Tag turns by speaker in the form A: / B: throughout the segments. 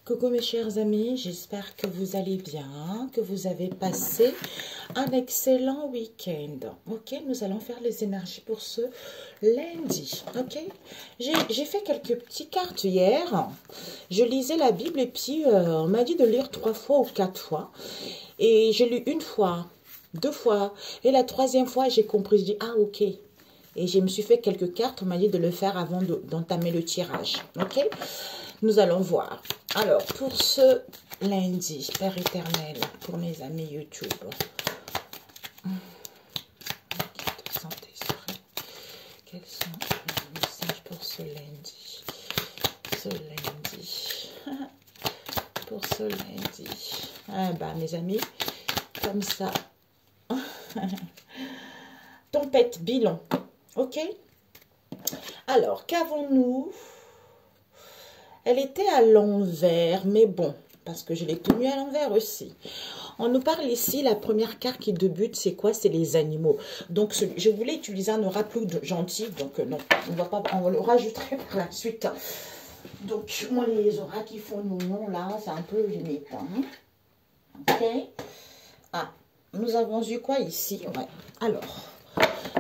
A: Coucou mes chers amis, j'espère que vous allez bien, que vous avez passé un excellent week-end. Ok, nous allons faire les énergies pour ce lundi. Ok, j'ai fait quelques petites cartes hier. Je lisais la Bible et puis on m'a dit de lire 3 fois ou 4 fois. Et j'ai lu une fois, 2 fois. Et la 3e fois, j'ai compris, je dis ah ok. Et je me suis fait quelques cartes, on m'a dit de le faire avant d'entamer le tirage. Ok, nous allons voir. Alors, pour ce lundi, Père éternel, pour mes amis YouTube. Quels sont les messages pour ce lundi? Pour ce lundi. Ah bah, mes amis, comme ça. Tempête, bilan. Ok? Alors, qu'avons-nous? Elle était à l'envers, mais bon, parce que je l'ai tenue à l'envers aussi. On nous parle ici, la première carte qui débute, c'est quoi? C'est les animaux. Donc, je voulais utiliser un oracle gentil, donc non, on le rajouterait par la suite. Donc, moi, les oracles qui font non, là, c'est un peu limite. Hein? Ok? Ah, nous avons eu quoi ici? Ouais. Alors,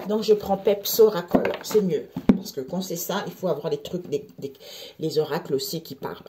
A: donc je prends Pepso-Oracle, c'est mieux. Parce que quand c'est ça, il faut avoir les trucs, les oracles aussi qui parlent.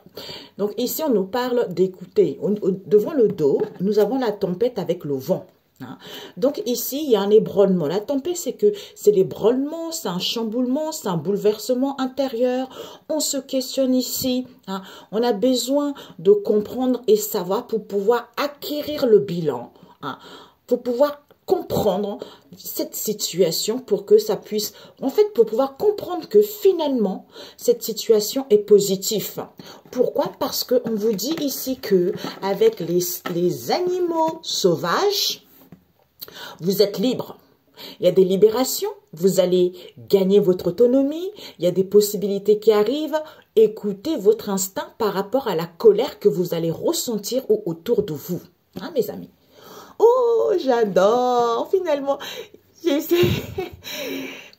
A: Donc ici, on nous parle d'écouter. Devant le dos, nous avons la tempête avec le vent. Hein. Donc ici, il y a un ébranlement. La tempête, c'est l'ébranlement, c'est un chamboulement, c'est un bouleversement intérieur. On se questionne ici. Hein. On a besoin de comprendre et savoir pour pouvoir acquérir le bilan. Hein. Pour pouvoir comprendre cette situation pour que ça puisse, en fait, pour pouvoir comprendre que finalement, cette situation est positive. Pourquoi? Parce qu'on vous dit ici que avec les animaux sauvages, vous êtes libre. Il y a des libérations, vous allez gagner votre autonomie, il y a des possibilités qui arrivent. Écoutez votre instinct par rapport à la colère que vous allez ressentir autour de vous. Hein, mes amis? Oh, j'adore, finalement.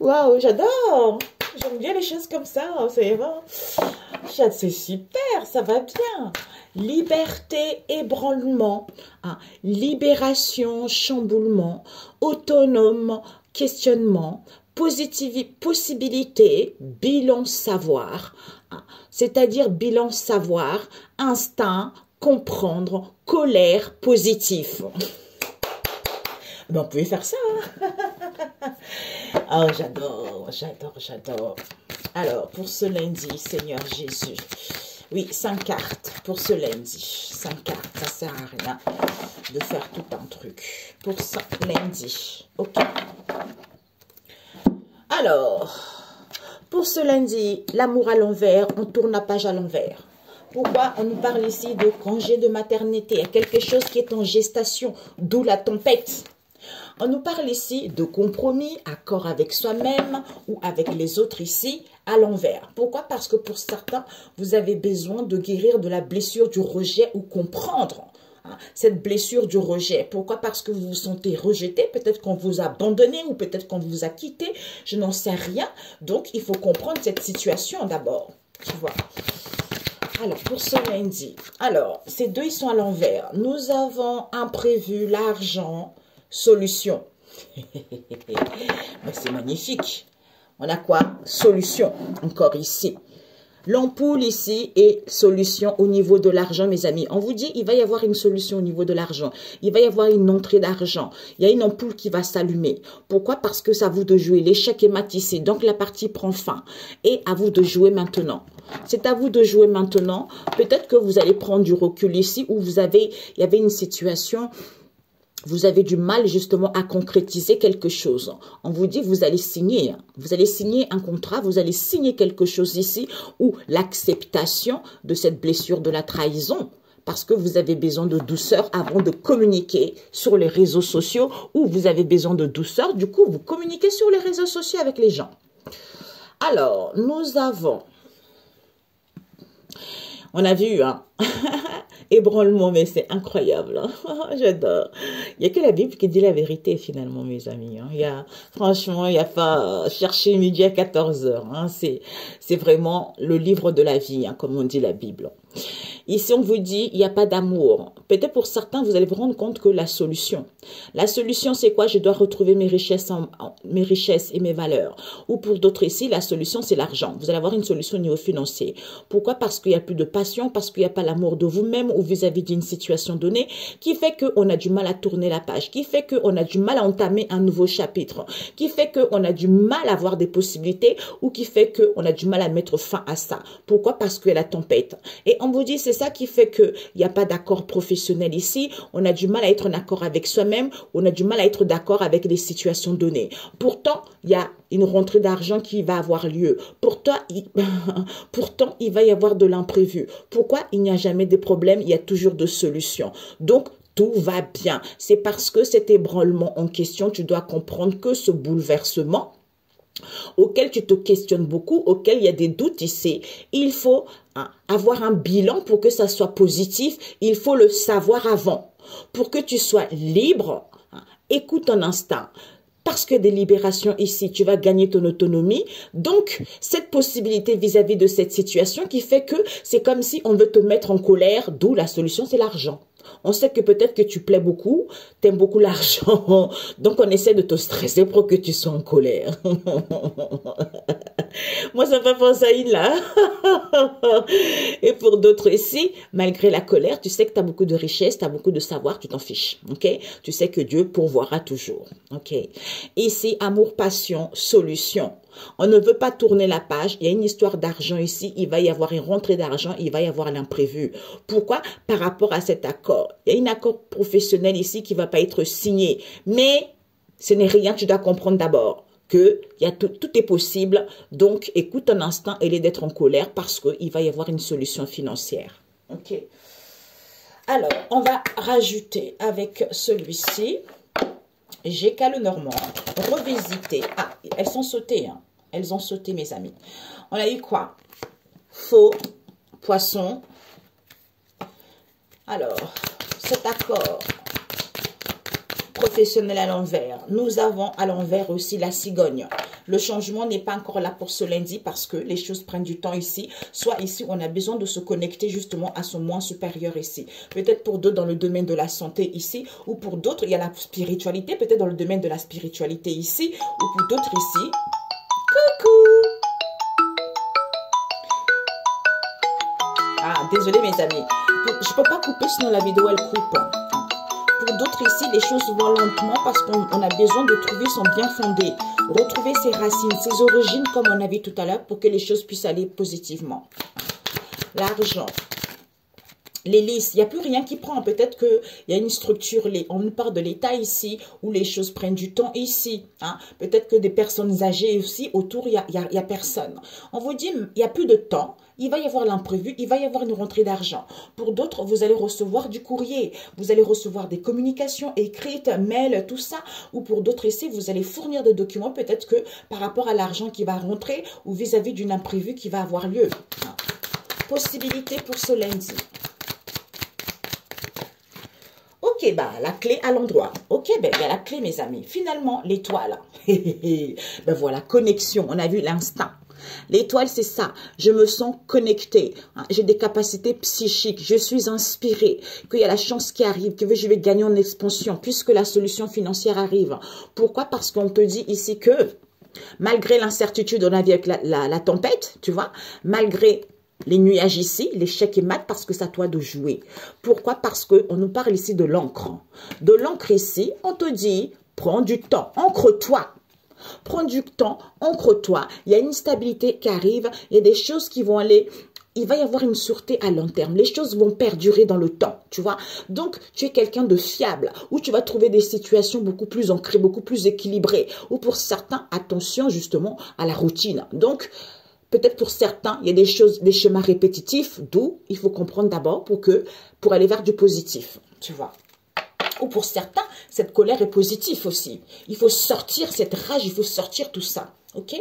A: Waouh, j'adore. J'aime bien les choses comme ça. C'est super, ça va bien. Liberté, ébranlement, hein, libération, chamboulement, autonome, questionnement, possibilité, bilan savoir. Hein, c'est-à-dire bilan savoir, instinct, comprendre, colère, positif. Ben, on pouvait faire ça. Hein? Oh, j'adore, j'adore, j'adore. Alors, pour ce lundi, Seigneur Jésus. Oui, 5 cartes pour ce lundi. 5 cartes, ça sert à rien de faire tout un truc. Pour ce lundi. Ok. Alors, pour ce lundi, l'amour à l'envers, on tourne la page à l'envers. Pourquoi on nous parle ici de congé de maternité? Il y a quelque chose qui est en gestation, d'où la tempête. On nous parle ici de compromis, accord avec soi-même ou avec les autres ici, à l'envers. Pourquoi? Parce que pour certains, vous avez besoin de guérir de la blessure du rejet ou comprendre cette blessure du rejet. Pourquoi? Parce que vous vous sentez rejeté, peut-être qu'on vous a abandonné ou peut-être qu'on vous a quitté, je n'en sais rien. Donc, il faut comprendre cette situation d'abord, tu vois. Alors, pour ce lundi, alors, ces deux, ils sont à l'envers. Nous avons imprévu, l'argent, solution. C'est magnifique. On a quoi? Solution, encore ici. L'ampoule ici est solution au niveau de l'argent, mes amis. On vous dit, il va y avoir une solution au niveau de l'argent. Il va y avoir une entrée d'argent. Il y a une ampoule qui va s'allumer. Pourquoi? Parce que c'est à vous de jouer. L'échec est matissé, donc la partie prend fin. Et à vous de jouer maintenant. C'est à vous de jouer maintenant. Peut-être que vous allez prendre du recul ici où il y avait une situation. Vous avez du mal justement à concrétiser quelque chose. On vous dit, vous allez signer un contrat, vous allez signer quelque chose ici où l'acceptation de cette blessure de la trahison, parce que vous avez besoin de douceur avant de communiquer sur les réseaux sociaux où vous avez besoin de douceur. Du coup, vous communiquez sur les réseaux sociaux avec les gens. Alors, nous avons... On a vu, hein, ébranlement, mais c'est incroyable. Hein? J'adore. Il n'y a que la Bible qui dit la vérité, finalement, mes amis. Hein? Franchement, il n'y a pas chercher midi à 14 h. Hein? C'est vraiment le livre de la vie, hein, comme on dit la Bible. Ici, on vous dit, il n'y a pas d'amour. Peut-être pour certains, vous allez vous rendre compte que la solution, c'est quoi? Je dois retrouver mes richesses, mes richesses et mes valeurs. Ou pour d'autres ici, la solution, c'est l'argent. Vous allez avoir une solution au niveau financier. Pourquoi? Parce qu'il n'y a plus de passion, parce qu'il n'y a pas l'amour de vous-même ou vis-à-vis d'une situation donnée, qui fait qu'on a du mal à tourner la page, qui fait qu'on a du mal à entamer un nouveau chapitre, qui fait qu'on a du mal à avoir des possibilités ou qui fait qu'on a du mal à mettre fin à ça. Pourquoi? Parce qu'il y a la tempête. Et on vous dit, c'est ça qui fait qu'il n'y a pas d'accord professionnel ici. On a du mal à être en accord avec soi-même. On a du mal à être d'accord avec les situations données. Pourtant, il y a une rentrée d'argent qui va avoir lieu. Pourtant, il va y avoir de l'imprévu. Pourquoi? Il n'y a jamais de problème, il y a toujours de solutions. Donc, tout va bien. C'est parce que cet ébranlement en question, tu dois comprendre que ce bouleversement, auquel tu te questionnes beaucoup, auquel il y a des doutes ici, il faut avoir un bilan pour que ça soit positif. Il faut le savoir avant. Pour que tu sois libre, écoute ton instinct. Parce que des libérations ici, tu vas gagner ton autonomie. Donc, cette possibilité vis-à-vis de cette situation qui fait que c'est comme si on veut te mettre en colère, d'où la solution, c'est l'argent. On sait que peut-être que tu plais beaucoup, tu aimes beaucoup l'argent, donc on essaie de te stresser pour que tu sois en colère. Moi, ça me fait penser à une là. Et pour d'autres ici, malgré la colère, tu sais que tu as beaucoup de richesse, tu as beaucoup de savoir, tu t'en fiches. Ok? Tu sais que Dieu pourvoira toujours. Ok? Ici, amour, passion, solution. On ne veut pas tourner la page. Il y a une histoire d'argent ici. Il va y avoir une rentrée d'argent. Il va y avoir l'imprévu. Pourquoi? Par rapport à cet accord. Il y a un accord professionnel ici qui ne va pas être signé. Mais ce n'est rien. Tu dois comprendre d'abord que tout est possible. Donc, écoute ton instinct et d'être en colère parce qu'il va y avoir une solution financière. Ok. Alors, on va rajouter avec celui-ci. J'ai qu'à le Normand. Revisiter. Ah, elles sont sautées. Hein. Elles ont sauté, mes amis. On a eu quoi? Faux, poisson. Alors, cet accord professionnel à l'envers. Nous avons à l'envers aussi la cigogne. Le changement n'est pas encore là pour ce lundi parce que les choses prennent du temps ici. Soit ici, on a besoin de se connecter justement à son moi supérieur ici. Peut-être pour d'autres dans le domaine de la santé ici. Ou pour d'autres, il y a la spiritualité. Peut-être dans le domaine de la spiritualité ici. Ou pour d'autres ici. Coucou! Ah, désolé mes amis. Je ne peux pas couper sinon la vidéo elle coupe. Pour d'autres ici, les choses vont lentement parce qu'on a besoin de trouver son bien fondé. Retrouver ses racines, ses origines comme on a vu tout à l'heure pour que les choses puissent aller positivement. L'argent. L'hélice, il n'y a plus rien qui prend. Peut-être qu'il y a une structure, on nous parle de l'état ici, où les choses prennent du temps ici. Hein. Peut-être que des personnes âgées aussi, autour, il n'y a personne. On vous dit, il n'y a plus de temps. Il va y avoir l'imprévu, il va y avoir une rentrée d'argent. Pour d'autres, vous allez recevoir du courrier. Vous allez recevoir des communications écrites, mails, tout ça. Ou pour d'autres ici, vous allez fournir des documents, peut-être que par rapport à l'argent qui va rentrer ou vis-à-vis d'une imprévue qui va avoir lieu. Hein. Possibilité pour ce lundi. Ok, bah, la clé à l'endroit. Ok, ben, il y a la clé, mes amis. Finalement, l'étoile. Ben voilà, connexion. On a vu l'instinct. L'étoile, c'est ça. Je me sens connectée. J'ai des capacités psychiques. Je suis inspirée. Qu'il y a la chance qui arrive. Que je vais gagner en expansion. Puisque la solution financière arrive. Pourquoi? Parce qu'on te dit ici que, malgré l'incertitude, on a vu avec la tempête, tu vois, malgré les nuages ici, l'échec est mat parce que c'est à toi de jouer. Pourquoi? Parce qu'on nous parle ici de l'encre. De l'encre ici, on te dit, prends du temps, ancre-toi. Prends du temps, ancre-toi. Il y a une stabilité qui arrive, il y a des choses qui vont aller... Il va y avoir une sûreté à long terme. Les choses vont perdurer dans le temps, tu vois. Donc, tu es quelqu'un de fiable, où tu vas trouver des situations beaucoup plus ancrées, beaucoup plus équilibrées. Ou pour certains, attention justement à la routine. Donc, peut-être pour certains, il y a des choses, des schémas répétitifs, d'où il faut comprendre d'abord pour aller vers du positif, tu vois. Ou pour certains, cette colère est positive aussi. Il faut sortir cette rage, il faut sortir tout ça, ok?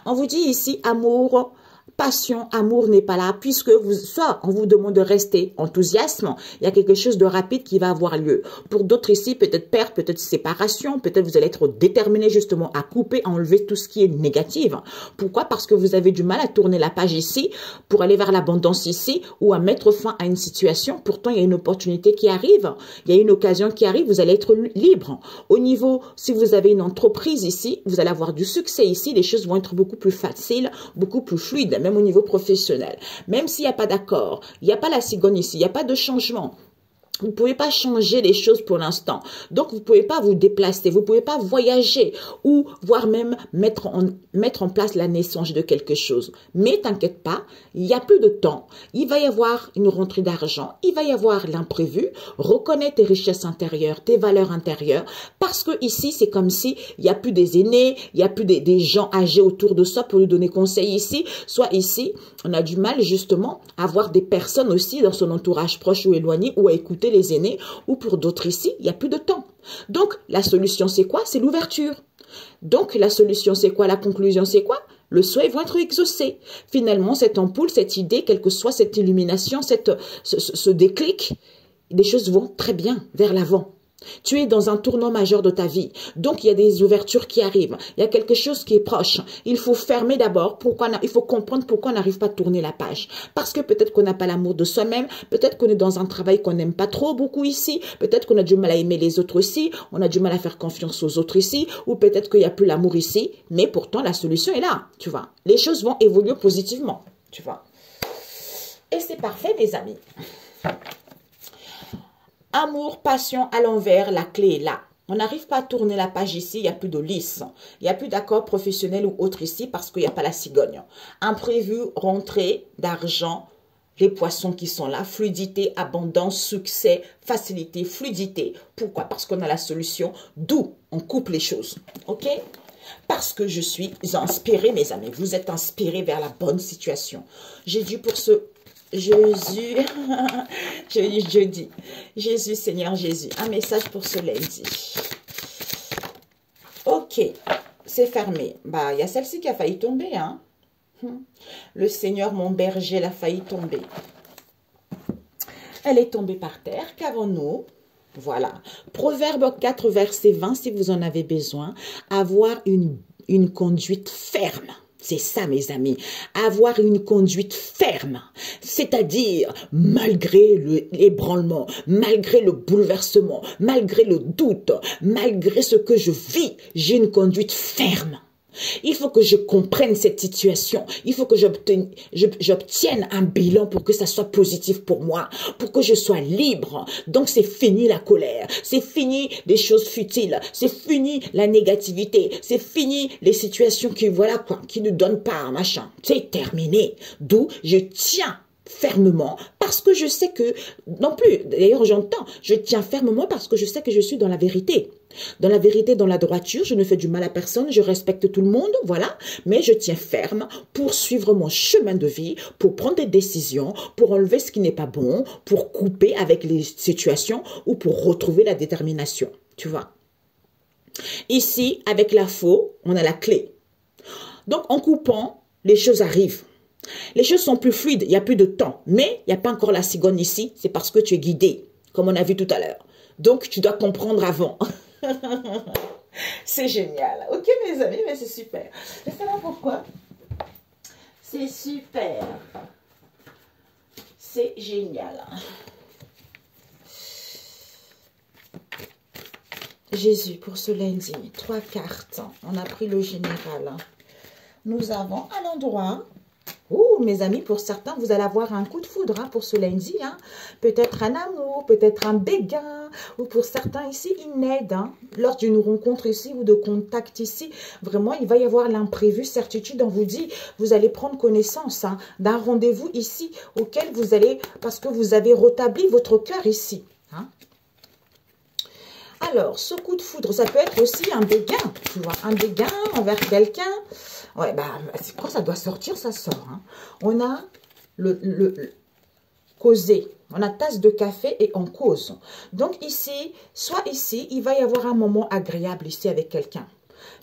A: On vous dit ici, amour, passion, amour n'est pas là, puisque soit on vous demande de rester enthousiasme, il y a quelque chose de rapide qui va avoir lieu. Pour d'autres ici, peut-être perte, peut-être séparation, peut-être vous allez être déterminé justement à couper, à enlever tout ce qui est négatif. Pourquoi? Parce que vous avez du mal à tourner la page ici, pour aller vers l'abondance ici, ou à mettre fin à une situation. Pourtant, il y a une opportunité qui arrive, il y a une occasion qui arrive, vous allez être libre. Au niveau, si vous avez une entreprise ici, vous allez avoir du succès ici, les choses vont être beaucoup plus faciles, beaucoup plus fluides, même au niveau professionnel. Même s'il n'y a pas d'accord, il n'y a pas la cigogne ici, il n'y a pas de changement. Vous ne pouvez pas changer les choses pour l'instant. Donc, vous ne pouvez pas vous déplacer, vous ne pouvez pas voyager ou voire même mettre en place la naissance de quelque chose. Mais t'inquiète pas, il y a peu de temps. Il va y avoir une rentrée d'argent, il va y avoir l'imprévu. Reconnais tes richesses intérieures, tes valeurs intérieures. Parce que ici, c'est comme si il n'y a plus des aînés, il n'y a plus des gens âgés autour de soi pour lui donner conseil ici. Soit ici, on a du mal justement à avoir des personnes aussi dans son entourage proche ou éloigné ou à écouter les aînés, ou pour d'autres ici, il n'y a plus de temps. Donc, la solution, c'est quoi? C'est l'ouverture. Donc, la solution, c'est quoi? La conclusion, c'est quoi? Le souhait va être exaucé. Finalement, cette ampoule, cette idée, quelle que soit cette illumination, ce déclic, les choses vont très bien vers l'avant. Tu es dans un tournant majeur de ta vie. Donc, il y a des ouvertures qui arrivent. Il y a quelque chose qui est proche. Il faut fermer d'abord. Il faut comprendre pourquoi on n'arrive pas à tourner la page. Parce que peut-être qu'on n'a pas l'amour de soi-même. Peut-être qu'on est dans un travail qu'on n'aime pas trop beaucoup ici. Peut-être qu'on a du mal à aimer les autres ici. On a du mal à faire confiance aux autres ici. Ou peut-être qu'il n'y a plus l'amour ici. Mais pourtant, la solution est là. Tu vois. Les choses vont évoluer positivement. Tu vois. Et c'est parfait, mes amis. Amour, passion à l'envers, la clé est là. On n'arrive pas à tourner la page ici, il n'y a plus de lice. Il n'y a plus d'accord professionnel ou autre ici parce qu'il n'y a pas la cigogne. Imprévu, rentrée d'argent, les poissons qui sont là, fluidité, abondance, succès, facilité, fluidité. Pourquoi? Parce qu'on a la solution, d'où on coupe les choses. Ok? Parce que je suis inspirée, mes amis. Vous êtes inspirés vers la bonne situation. J'ai dû pour ce... Jésus, jeudi, Jésus, Seigneur Jésus, un message pour ce lundi. Ok, c'est fermé. Bah, il y a celle-ci qui a failli tomber, hein. Le Seigneur, mon berger, elle a failli tomber. Elle est tombée par terre. Qu'avons-nous? Voilà. Proverbe 4, verset 20, si vous en avez besoin. Avoir une conduite ferme. C'est ça, mes amis, avoir une conduite ferme, c'est-à-dire malgré l'ébranlement, malgré le bouleversement, malgré le doute, malgré ce que je vis, j'ai une conduite ferme. Il faut que je comprenne cette situation. Il faut que j'obtienne un bilan pour que ça soit positif pour moi, pour que je sois libre. Donc, c'est fini la colère. C'est fini les choses futiles. C'est fini la négativité. C'est fini les situations qui, voilà quoi, qui ne donnent pas, machin. C'est terminé. D'où je tiens fermement parce que je sais que, non plus, d'ailleurs j'entends, je tiens fermement parce que je sais que je suis dans la vérité. Dans la vérité, dans la droiture, je ne fais du mal à personne, je respecte tout le monde, voilà, mais je tiens ferme pour suivre mon chemin de vie, pour prendre des décisions, pour enlever ce qui n'est pas bon, pour couper avec les situations ou pour retrouver la détermination, tu vois. Ici, avec la faux, on a la clé. Donc, en coupant, les choses arrivent. Les choses sont plus fluides, il n'y a plus de temps. Mais il n'y a pas encore la cigogne ici, c'est parce que tu es guidé, comme on a vu tout à l'heure. Donc, tu dois comprendre avant. C'est génial. Ok, mes amis, mais c'est super. Je sais pas pourquoi. C'est super. C'est génial. Jésus, pour ce lundi, 3 cartes. On a pris le général. Nous avons à l'endroit... Ouh, mes amis, pour certains, vous allez avoir un coup de foudre hein, pour ce lundi. Hein. Peut-être un amour, peut-être un béguin. Ou pour certains ici, une aide. Hein. Lors d'une rencontre ici ou de contact ici, vraiment, il va y avoir l'imprévu, certitude. On vous dit, vous allez prendre connaissance hein, d'un rendez-vous ici auquel vous allez, parce que vous avez rétabli votre cœur ici. Hein. Alors, ce coup de foudre, ça peut être aussi un béguin, tu vois, un béguin envers quelqu'un. Ouais, bah, quand ça doit sortir, ça sort. Hein. On a le causer, on a tasse de café et on cause. Donc ici, soit ici, il va y avoir un moment agréable ici avec quelqu'un.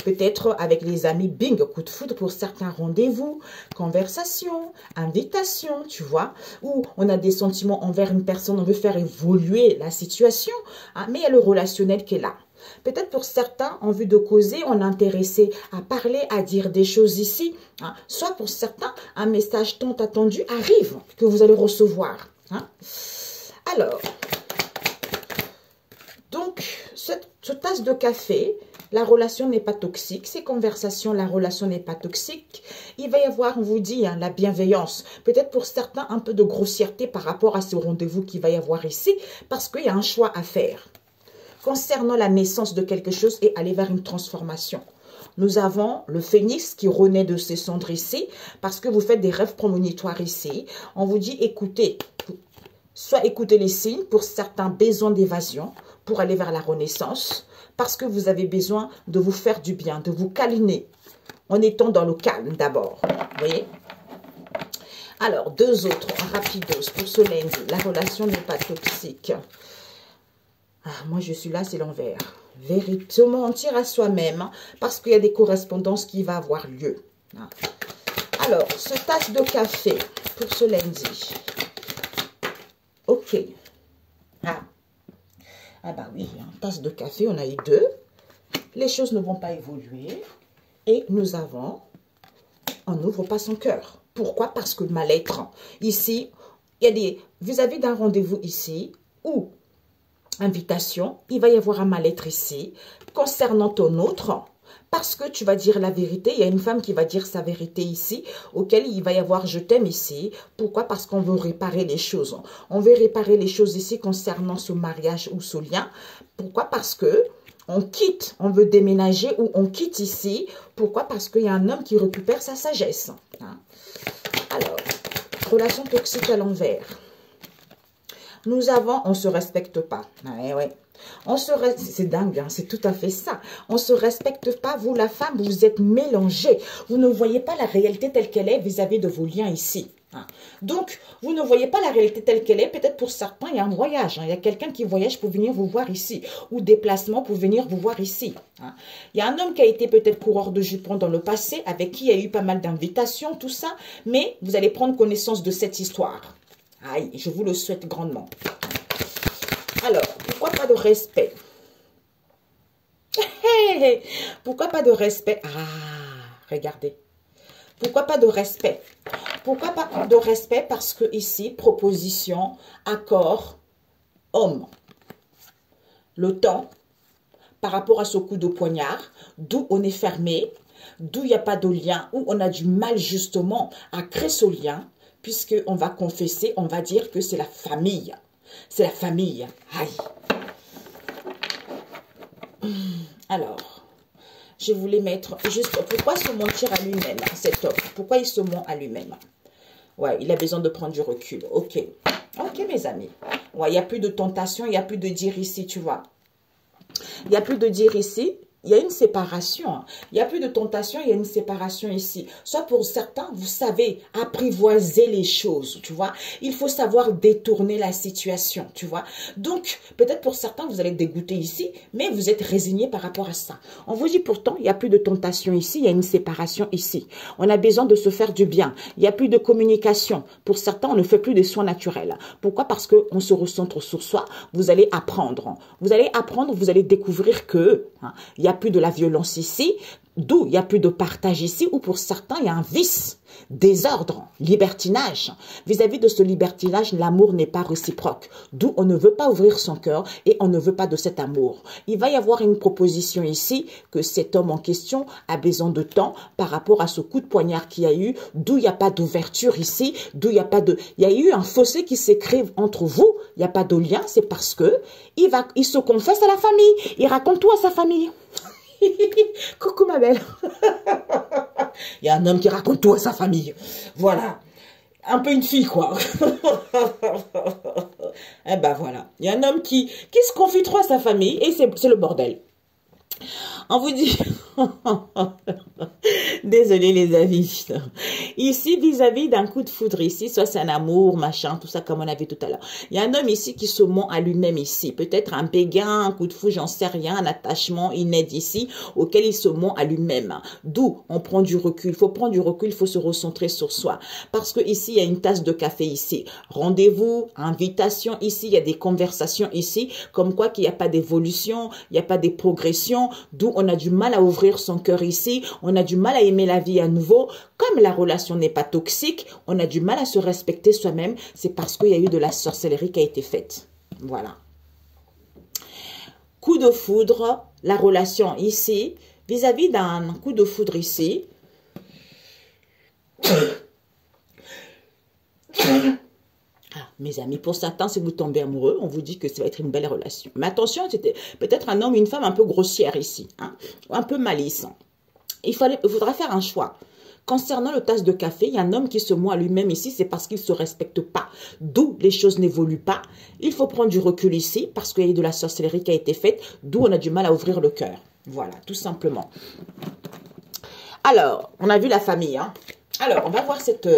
A: Peut-être avec les amis, bing, coup de foudre pour certains rendez-vous, conversation, invitation, tu vois. Ou on a des sentiments envers une personne, on veut faire évoluer la situation, hein, mais il y a le relationnel qui est là. Peut-être pour certains, en vue de causer, on est intéressé à parler, à dire des choses ici. Hein. Soit pour certains, un message tant attendu arrive, que vous allez recevoir. Hein. Alors, donc, cette tasse de café, la relation n'est pas toxique. Ces conversations, la relation n'est pas toxique. Il va y avoir, on vous dit, hein, la bienveillance. Peut-être pour certains, un peu de grossièreté par rapport à ce rendez-vous qu'il va y avoir ici, parce qu'il y a un choix à faire. Concernant la naissance de quelque chose et aller vers une transformation. Nous avons le phénix qui renaît de ses cendres ici, parce que vous faites des rêves prémonitoires ici. On vous dit, écoutez, soit écoutez les signes pour certains besoins d'évasion, pour aller vers la renaissance, parce que vous avez besoin de vous faire du bien, de vous câliner, en étant dans le calme d'abord. Vous voyez? Alors, deux autres, rapidos, pour ce lundi. La relation n'est pas toxique. Ah, moi, je suis là, c'est l'envers. Vérité, mentir à soi-même, hein, parce qu'il y a des correspondances qui vont avoir lieu. Hein. Alors, ce tasse de café pour ce lundi. Ok. Ah bah oui, hein, tasse de café, on a eu deux. Les choses ne vont pas évoluer. Et nous avons, on n'ouvre pas son cœur. Pourquoi? Parce que mal-être. Ici, il y a des, vis-à-vis d'un rendez-vous ici, ou invitation, il va y avoir un mal-être ici, concernant ton autre, parce que tu vas dire la vérité. Il y a une femme qui va dire sa vérité ici, auquel il va y avoir je t'aime ici. Pourquoi? Parce qu'on veut réparer les choses. On veut réparer les choses ici concernant ce mariage ou ce lien. Pourquoi? Parce que on quitte, on veut déménager ou on quitte ici. Pourquoi? Parce qu'il y a un homme qui récupère sa sagesse. Hein? Alors, relation toxique à l'envers. Nous avons, on ne se respecte pas. Ouais. C'est dingue, hein, c'est tout à fait ça. On ne se respecte pas, vous la femme, vous êtes mélangés. Vous ne voyez pas la réalité telle qu'elle est vis-à-vis de vos liens ici. Hein. Donc, vous ne voyez pas la réalité telle qu'elle est. Peut-être pour certains, il y a un voyage. Hein. Il y a quelqu'un qui voyage pour venir vous voir ici. Ou déplacement pour venir vous voir ici. Hein. Il y a un homme qui a été peut-être coureur de jupons dans le passé, avec qui il y a eu pas mal d'invitations, tout ça. Mais vous allez prendre connaissance de cette histoire. Aïe, je vous le souhaite grandement. Alors, pourquoi pas de respect? Pourquoi pas de respect? Ah, regardez. Pourquoi pas de respect? Pourquoi pas de respect? Parce que ici, proposition, accord, homme. Le temps, par rapport à ce coup de poignard, d'où on est fermé, d'où il n'y a pas de lien, où on a du mal justement à créer ce lien, puisqu'on va confesser, on va dire que c'est la famille. C'est la famille. Aïe. Alors, je voulais mettre juste... Pourquoi se mentir à lui-même, cet homme? Pourquoi il se ment à lui-même? Ouais, il a besoin de prendre du recul. Ok. Ok, mes amis. Ouais, il n'y a plus de tentation, il n'y a plus de dire ici, tu vois. Il n'y a plus de dire ici. Il y a une séparation. Il n'y a plus de tentation, il y a une séparation ici. Soit pour certains, vous savez apprivoiser les choses, tu vois. Il faut savoir détourner la situation, tu vois. Donc, peut-être pour certains, vous allez être dégoûté ici, mais vous êtes résigné par rapport à ça. On vous dit pourtant, il n'y a plus de tentation ici, il y a une séparation ici. On a besoin de se faire du bien. Il n'y a plus de communication. Pour certains, on ne fait plus des soins naturels. Pourquoi? Parce qu'on se recentre sur soi. Vous allez apprendre. Vous allez apprendre, vous allez découvrir que il y a plus de la violence ici, d'où il n'y a plus de partage ici, ou pour certains, il y a un vice, désordre, libertinage. Vis-à-vis de ce libertinage, l'amour n'est pas réciproque, d'où on ne veut pas ouvrir son cœur et on ne veut pas de cet amour. Il va y avoir une proposition ici que cet homme en question a besoin de temps par rapport à ce coup de poignard qu'il y a eu, d'où il n'y a pas d'ouverture ici, d'où il n'y a pas de... Il y a eu un fossé qui s'écrive entre vous, il n'y a pas de lien, c'est parce que il se confesse à la famille, il raconte tout à sa famille. Coucou ma belle. Il y a un homme qui raconte tout à sa famille. Voilà. Un peu une fille, quoi. Eh ben voilà. Il y a un homme qui se confie trop à sa famille et c'est le bordel. On vous dit... Désolée les amis. Ici, vis-à-vis d'un coup de foudre ici, soit c'est un amour, machin, tout ça comme on a vu tout à l'heure. Il y a un homme ici qui se ment à lui-même ici. Peut-être un béguin, un coup de foudre, j'en sais rien, un attachement inédit ici auquel il se ment à lui-même. D'où on prend du recul. Il faut prendre du recul, il faut se recentrer sur soi. Parce que ici, il y a une tasse de café ici. Rendez-vous, invitation ici, il y a des conversations ici, comme quoi qu'il n'y a pas d'évolution, il n'y a pas de progression, d'où on a du mal à ouvrir son cœur ici, on a du mal à aimer la vie à nouveau. Comme la relation n'est pas toxique, on a du mal à se respecter soi-même, c'est parce qu'il y a eu de la sorcellerie qui a été faite. Voilà. Coup de foudre, la relation ici, vis-à-vis d'un coup de foudre ici. Ah, mes amis, pour certains, si vous tombez amoureux, on vous dit que ça va être une belle relation. Mais attention, c'était peut-être un homme, une femme un peu grossière ici, hein, un peu malice. Il faudra faire un choix. Concernant le tasse de café, il y a un homme qui se ment à lui-même ici, c'est parce qu'il ne se respecte pas. D'où les choses n'évoluent pas. Il faut prendre du recul ici, parce qu'il y a eu de la sorcellerie qui a été faite, d'où on a du mal à ouvrir le cœur. Voilà, tout simplement. Alors, on a vu la famille, hein. Alors, on va voir cette...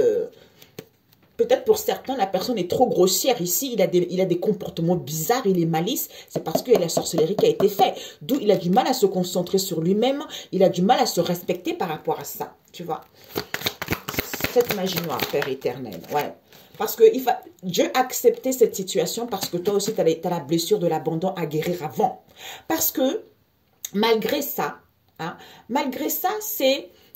A: Peut-être pour certains, la personne est trop grossière ici, il a des comportements bizarres, il est malice, c'est parce qu'il y a la sorcellerie qui a été faite. D'où il a du mal à se concentrer sur lui-même, il a du mal à se respecter par rapport à ça, tu vois. Cette magie noire, Père éternel, ouais. Parce que Dieu a accepté cette situation parce que toi aussi, tu as la blessure de l'abandon à guérir avant. Parce que, malgré ça, hein,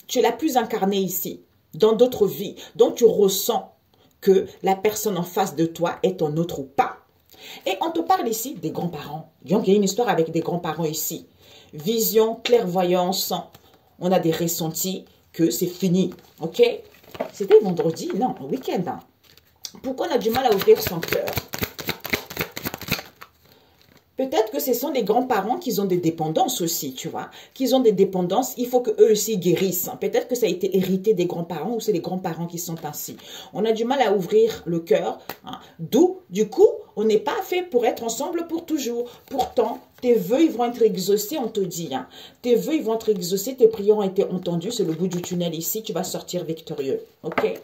A: tu l'as plus incarné ici, dans d'autres vies. Donc, tu ressens que la personne en face de toi est un autre ou pas. Et on te parle ici des grands-parents. Donc, il y a une histoire avec des grands-parents ici. Vision, clairvoyance, on a des ressentis que c'est fini. Ok? C'était vendredi? Non, week-end. Hein. Pourquoi on a du mal à ouvrir son cœur? Peut-être que ce sont des grands-parents qui ont des dépendances aussi, tu vois. Qu'ils ont des dépendances, il faut qu'eux aussi guérissent. Peut-être que ça a été hérité des grands-parents ou c'est les grands-parents qui sont ainsi. On a du mal à ouvrir le cœur. Hein. D'où, du coup, on n'est pas fait pour être ensemble pour toujours. Pourtant, tes vœux ils vont être exaucés, on te dit. Hein. Tes vœux ils vont être exaucés, tes prières ont été entendues. C'est le bout du tunnel ici, tu vas sortir victorieux. Ok?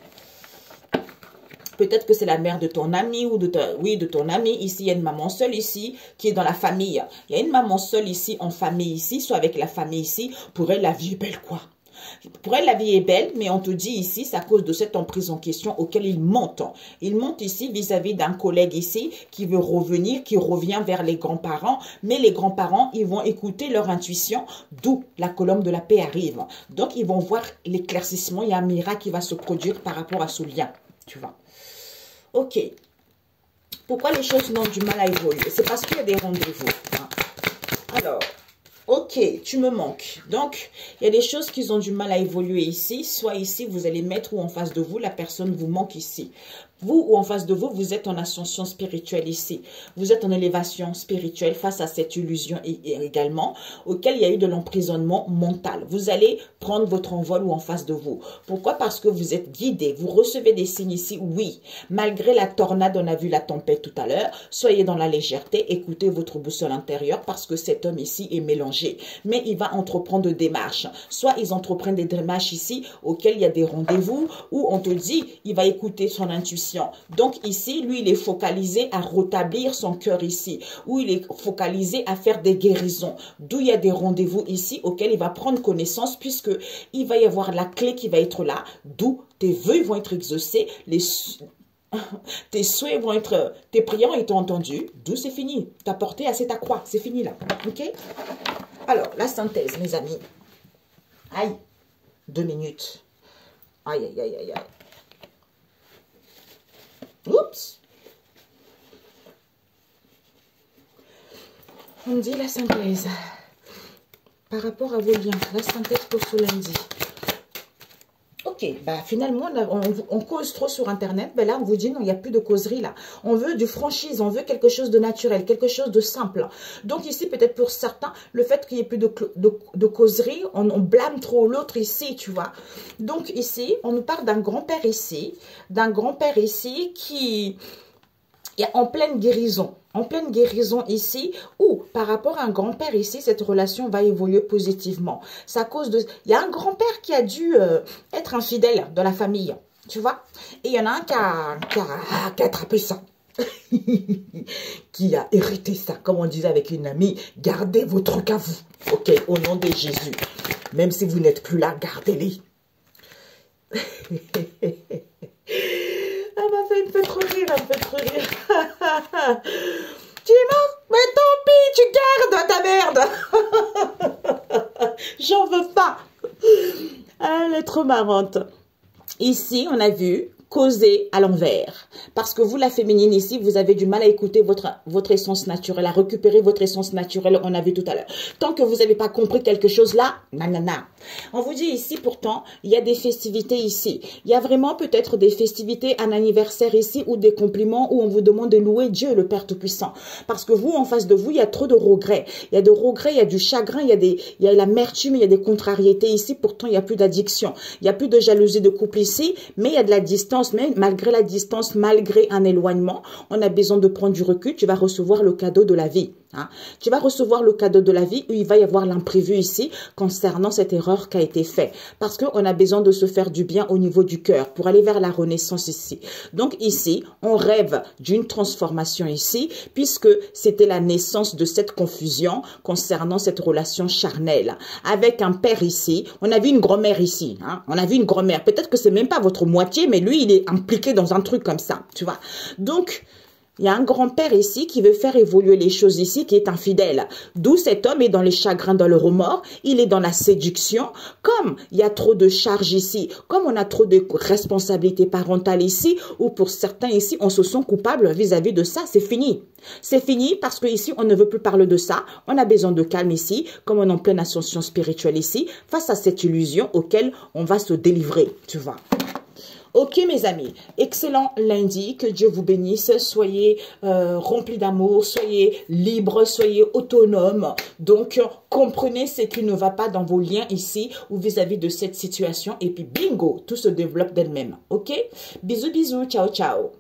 A: Peut-être que c'est la mère de ton ami ou de ton ami. Ici, il y a une maman seule ici qui est dans la famille. Il y a une maman seule ici en famille ici, soit avec la famille ici. Pour elle, la vie est belle quoi. Pour elle, la vie est belle, mais on te dit ici, c'est à cause de cette emprise en question auquel il monte. Il monte ici vis-à-vis d'un collègue ici qui veut revenir, qui revient vers les grands-parents. Mais les grands-parents, ils vont écouter leur intuition, d'où la colombe de la paix arrive. Donc, ils vont voir l'éclaircissement. Il y a un miracle qui va se produire par rapport à ce lien, tu vois. Ok. Pourquoi les choses n'ont du mal à évoluer? C'est parce qu'il y a des rendez-vous. Hein. Alors, ok, tu me manques. Donc, il y a des choses qui ont du mal à évoluer ici. Soit ici, vous allez mettre ou en face de vous, la personne vous manque ici. Vous ou en face de vous, vous êtes en ascension spirituelle ici. Vous êtes en élévation spirituelle face à cette illusion également, auquel il y a eu de l'emprisonnement mental. Vous allez prendre votre envol ou en face de vous. Pourquoi? Parce que vous êtes guidé. Vous recevez des signes ici, oui. Malgré la tornade, on a vu la tempête tout à l'heure. Soyez dans la légèreté. Écoutez votre boussole intérieure parce que cet homme ici est mélangé. Mais il va entreprendre des démarches. Soit ils entreprennent des démarches ici auxquelles il y a des rendez-vous où on te dit, il va écouter son intuition. Donc ici, lui, il est focalisé à rétablir son cœur ici, où il est focalisé à faire des guérisons, d'où il y a des rendez-vous ici auxquels il va prendre connaissance puisque il va y avoir la clé qui va être là, d'où tes vœux vont être exaucés, tes souhaits vont être, tes prières ont été entendues, d'où c'est fini. Ta portée à cette croix, c'est fini là. Ok? Alors, la synthèse, mes amis. Aïe, 2 minutes. Aïe, aïe, aïe, aïe, aïe. Oups. On dit la synthèse. Par rapport à vos liens, la synthèse pour ce lundi. Ok, bah finalement, on cause trop sur Internet. Ben là, on vous dit non, il n'y a plus de causerie là. On veut du franchise, on veut quelque chose de naturel, quelque chose de simple. Donc ici, peut-être pour certains, le fait qu'il n'y ait plus de causerie, on blâme trop l'autre ici, tu vois. Donc ici, on nous parle d'un grand-père ici qui Il y a en pleine guérison ici, ou par rapport à un grand-père ici, cette relation va évoluer positivement. C'est à cause de... Il y a un grand-père qui a dû être infidèle dans la famille, tu vois. Et il y en a un qui a attrapé ça. Qui a hérité ça, comme on disait avec une amie, gardez vos trucs à vous, ok, au nom de Jésus. Même si vous n'êtes plus là, gardez-les. Elle m'a fait une peu trop rire, elle me fait trop rire. Tu es mort? Mais tant pis, tu gardes ta merde. J'en veux pas. Elle est trop marrante. Ici, on a vu causer à l'envers. Parce que vous, la féminine, ici, vous avez du mal à écouter votre essence naturelle, à récupérer votre essence naturelle, on a vu tout à l'heure. Tant que vous n'avez pas compris quelque chose là, nanana. On vous dit ici, pourtant, il y a des festivités ici. Il y a vraiment peut-être des festivités, un anniversaire ici, ou des compliments où on vous demande de louer Dieu, le Père Tout-Puissant. Parce que vous, en face de vous, il y a trop de regrets. Il y a de regrets, il y a du chagrin, il y a l'amertume, il y a des contrariétés ici. Pourtant, il n'y a plus d'addiction. Il n'y a plus de jalousie de couple ici, mais il y a de la distance. Mais malgré la distance, malgré un éloignement, on a besoin de prendre du recul. Tu vas recevoir le cadeau de la vie. Hein. Tu vas recevoir le cadeau de la vie où il va y avoir l'imprévu ici concernant cette erreur qui a été faite. Parce qu'on a besoin de se faire du bien au niveau du cœur pour aller vers la renaissance ici. Donc ici, on rêve d'une transformation ici puisque c'était la naissance de cette confusion concernant cette relation charnelle. Avec un père ici, on a vu une grand-mère ici. Hein. On a vu une grand-mère. Peut-être que c'est même pas votre moitié, mais lui, il est impliqué dans un truc comme ça. Tu vois. Donc, il y a un grand-père ici qui veut faire évoluer les choses ici, qui est infidèle. D'où cet homme est dans les chagrins, dans le remords. Il est dans la séduction. Comme il y a trop de charges ici, comme on a trop de responsabilités parentales ici, ou pour certains ici, on se sent coupable vis-à-vis de ça, c'est fini. C'est fini parce que ici, on ne veut plus parler de ça. On a besoin de calme ici, comme on est en pleine ascension spirituelle ici, face à cette illusion auquel on va se délivrer, tu vois. Ok mes amis, excellent lundi, que Dieu vous bénisse, soyez remplis d'amour, soyez libres, soyez autonomes. Donc comprenez ce qui ne va pas dans vos liens ici ou vis-à-vis de cette situation et puis bingo, tout se développe d'elle-même. Ok, bisous bisous, ciao ciao.